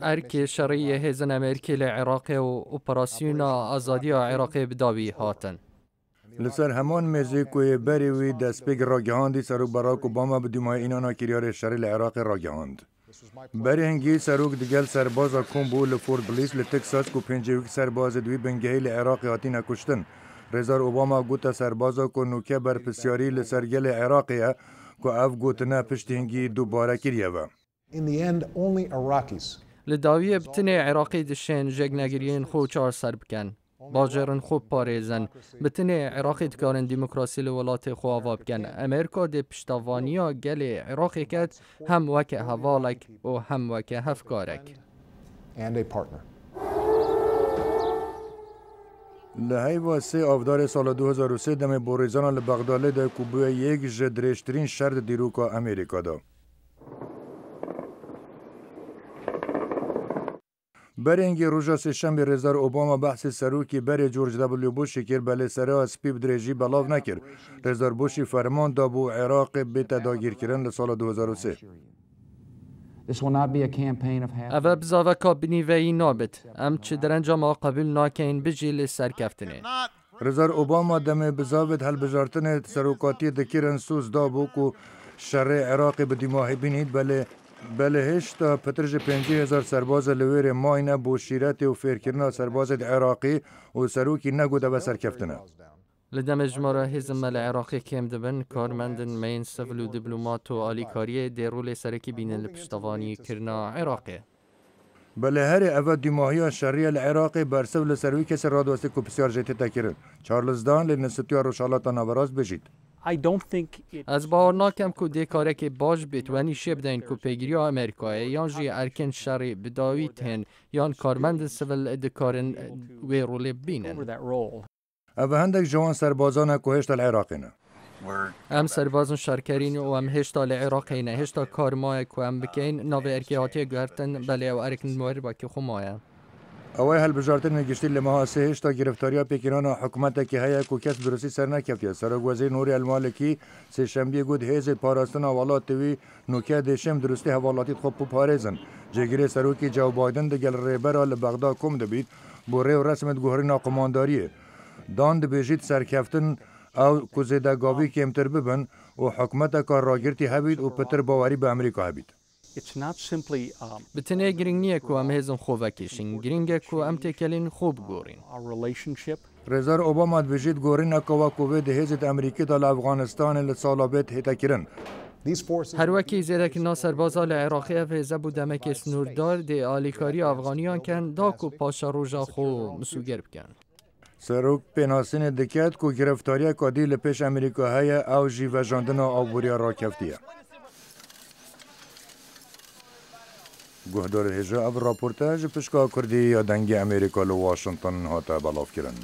ارکی شرعی هزن امریکی لعراق و اپراسیون آزادی عراق بداوی هاتن. لسر همان میزی کوی بری وی دسپیگ را گهاندی سروک باراک اوباما به دیمای اینانا کریار شری لعراق را گهاند. بری هنگی سروک دیگل سربازا کمبو لفورد بلیس لتکساس کو 51 سرباز دوی بنگهی لعراق هاتی نکشتن. رزار اوباما گوتا سربازا کو نوکه بر پسیاری لسرگل عراقیه کو اف گوتنا پشت هنگی دوباره کریه و. لداوی بتنه عراقی دشین جگ نگرین خو چار سر بکن. باجرن خوب پاریزن بتنه عراقی دکارن دموکراسی لولات خو آواب کن. امریکا ده پشتوانیا گل عراقی کد هم وک حوالک و هم وک هفکارک. لحی و 3 آفدار سال 2003 دم بوریزانا لبغداله ده کوبوی یک جدرشترین شرد دیروکا امریکا دا. برینگی روژا سهشنبه رزار اوباما بحث سروکی بر جورج دبلیو بوش کر بله سرا سپیب درجی بلاو نکر. رزار بوشی فرمان دابو عراق بیت داگیر کرن لسال 2003. اوه بزاوه که بنیوهی نابد. چه درنجا ما قبول ناکین بجی لسر کفتنه. رزار اوباما دم بزاوت هل بجارتن سروکاتی دکرن سوز دابو کو شر عراق بدیماهی بینید بله هشتا پترج 50,000 سرباز لویر ماینه بو شیرت و فیرکرنا سرباز عراقی و سروکی نگوده و سرکفتنه. لدم اجمارا هزم العراقی کم دبن کارمندن مین سفل و دیپلمات و آلیکاری دیرول سرکی بین الپشتوانی کرنا عراقی. بله هر اوه دیماهی شرعی العراقی برسو لسروی کس رادوسته که بسیار جهتی تکرن. چارلز دان لنستیو روشالات نوراز بجید. از باور ناکم که دیکاره که باج بیت ونی شب دین که پیگیری امریکای یان جی ارکن شری بداوی تن یان کارمند سیول دکارن ویرولی بینن. اوه هندک جوان سربازان کوهشت العراقینه. ام سربازن شرکرین و ام هشتا العراقینه هشتا کارمای که ام بکین ناو ارکیاتی گرتن بله و ارکن موری با که خمایه. اوه هل بجارتن گشتی لماها سه هشتا گرفتاریا پیکران و حکومت که هیا کو کس درستی سر نکفتیه. سرک وزیر نوری المالکی سه شنبه گود هیز پاراستن حوالات توی نوکه دشم درستی حوالاتی خوب پارێزن. جگیری سروکی جو بایدن دگل ریبرا لبغدا کم دبید بوره و رسمت گوهری ناقمانداریه. دان دبیجید سرکفتن او کوزیده گاوی کمتر ببن و حکومت کار راگرتی هبید و پتر باوری به امریکا هبید. بتنه گرینگ نیه که ام هزن خوبه کشین گرینگه که ام تکلین خوب گورین. رزار اوباما دبیجید گورین اکوا کووید هزت امریکی دال افغانستان لسالابت هیتا کرن. هر وکی زیده که ناسربازا لعراقی افزه بودمه که سنوردار دی آلیکاری افغانیان کن دا که پاشا روژا خو مسوگر بکن. سروک پیناسین دکت که گرفتاری کادی لپیش امریکا های او جی و جاندن آبوریا را کفتیه. گهدار هجا او راپورتاج پشکا کردی یا دنگ امریکا لو واشنطن هاتا بلاف کرن.